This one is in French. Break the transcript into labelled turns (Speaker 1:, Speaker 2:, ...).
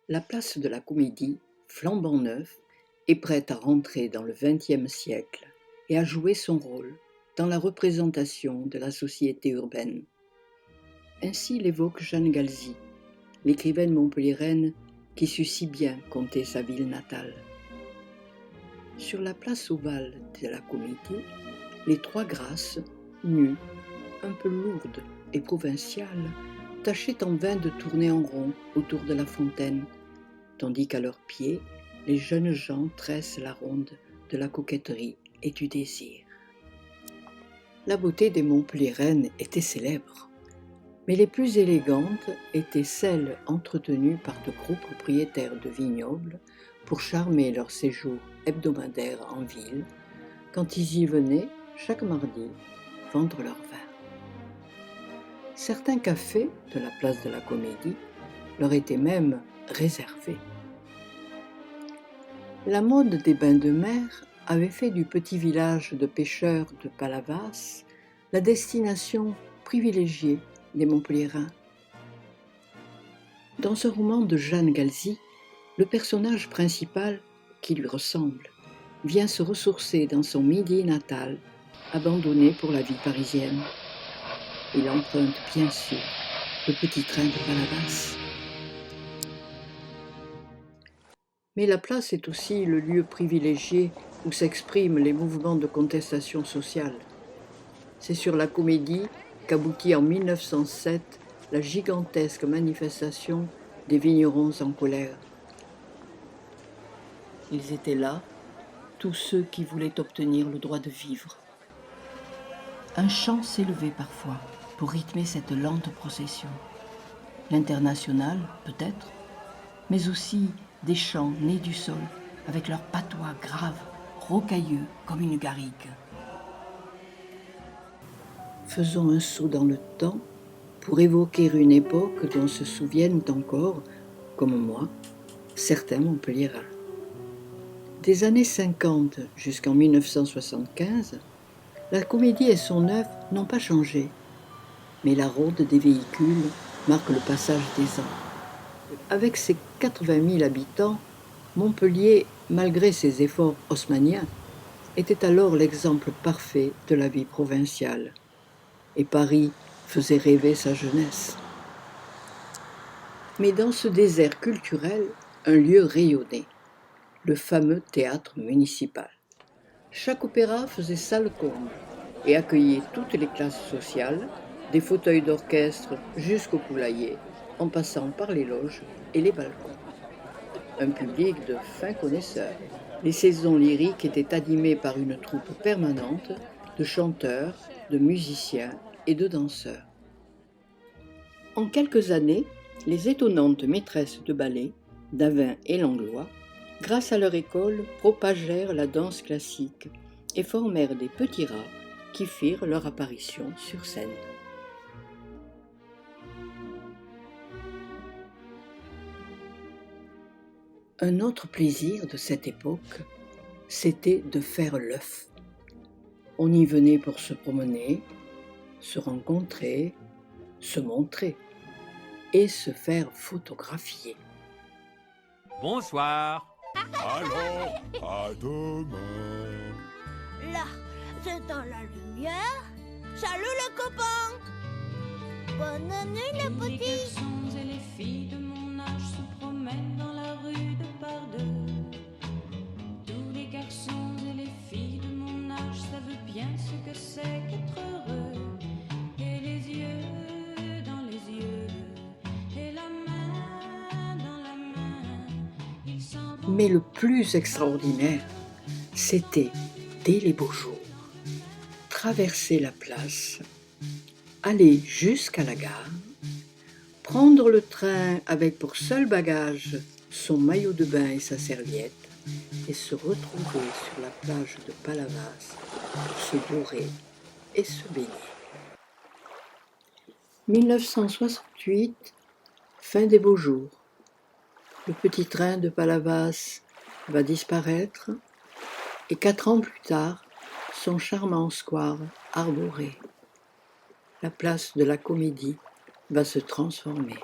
Speaker 1: La place de la Comédie, flambant neuf, est prête à rentrer dans le XXe siècle et à jouer son rôle dans la représentation de la société urbaine. Ainsi l'évoque Jeanne Galzi, l'écrivaine montpelliéraine qui sut si bien conter sa ville natale. Sur la place ovale de la Comédie, les trois grâces, nues, un peu lourdes et provinciales, tâchaient en vain de tourner en rond autour de la fontaine, tandis qu'à leurs pieds, les jeunes gens tressent la ronde de la coquetterie et du désir. La beauté des montpelliéraines était célèbre, mais les plus élégantes étaient celles entretenues par de gros propriétaires de vignobles pour charmer leur séjour hebdomadaire en ville, quand ils y venaient, chaque mardi, vendre leur vin. Certains cafés de la place de la Comédie leur étaient même réservés. La mode des bains de mer avait fait du petit village de pêcheurs de Palavas la destination privilégiée des Montpelliérains. Dans ce roman de Jeanne Galzi, le personnage principal, qui lui ressemble, vient se ressourcer dans son Midi natal, abandonné pour la vie parisienne. Il emprunte bien sûr le petit train de Palavas. Mais la place est aussi le lieu privilégié où s'expriment les mouvements de contestation sociale. C'est sur la Comédie qu'aboutit en 1907 la gigantesque manifestation des vignerons en colère. Ils étaient là, tous ceux qui voulaient obtenir le droit de vivre. Un chant s'élevait parfois pour rythmer cette lente procession. L'Internationale, peut-être, mais aussi des chants nés du sol, avec leur patois grave, rocailleux comme une garrigue. Faisons un saut dans le temps pour évoquer une époque dont se souviennent encore, comme moi, certains Montpelliérains. Des années 50 jusqu'en 1975, la Comédie et son œuvre n'ont pas changé, mais la ronde des véhicules marque le passage des ans. Avec ses 80 000 habitants, Montpellier, malgré ses efforts haussmanniens, était alors l'exemple parfait de la vie provinciale. Et Paris faisait rêver sa jeunesse. Mais dans ce désert culturel, un lieu rayonnait, le fameux théâtre municipal. Chaque opéra faisait salle comble et accueillait toutes les classes sociales, des fauteuils d'orchestre jusqu'au poulailler, en passant par les loges et les balcons. Un public de fins connaisseurs. Les saisons lyriques étaient animées par une troupe permanente de chanteurs, de musiciens et de danseurs. En quelques années, les étonnantes maîtresses de ballet, Davin et Langlois, grâce à leur école, propagèrent la danse classique et formèrent des petits rats qui firent leur apparition sur scène. Un autre plaisir de cette époque, c'était de faire l'œuf. On y venait pour se promener, se rencontrer, se montrer et se faire photographier.
Speaker 2: Bonsoir.
Speaker 3: Alors, à demain.
Speaker 4: Là, c'est dans la lumière. Salut les copains. Bonne nuit les
Speaker 5: Les
Speaker 4: petits.
Speaker 5: garçons et les filles de mon âge se promènent dans la rue de par deux. Tous les garçons et les filles de mon âge savent bien ce que c'est qu'être heureux. Et les yeux dans les yeux, et la main dans la main, ils s'en vont.
Speaker 1: Mais le plus extraordinaire, c'était, dès les beaux jours, traverser la place, aller jusqu'à la gare, prendre le train avec pour seul bagage son maillot de bain et sa serviette, et se retrouver sur la plage de Palavas pour se dorer et se baigner. 1968, fin des beaux jours. Le petit train de Palavas va disparaître et 4 ans plus tard, son charmant square arboré, la place de la Comédie, va se transformer.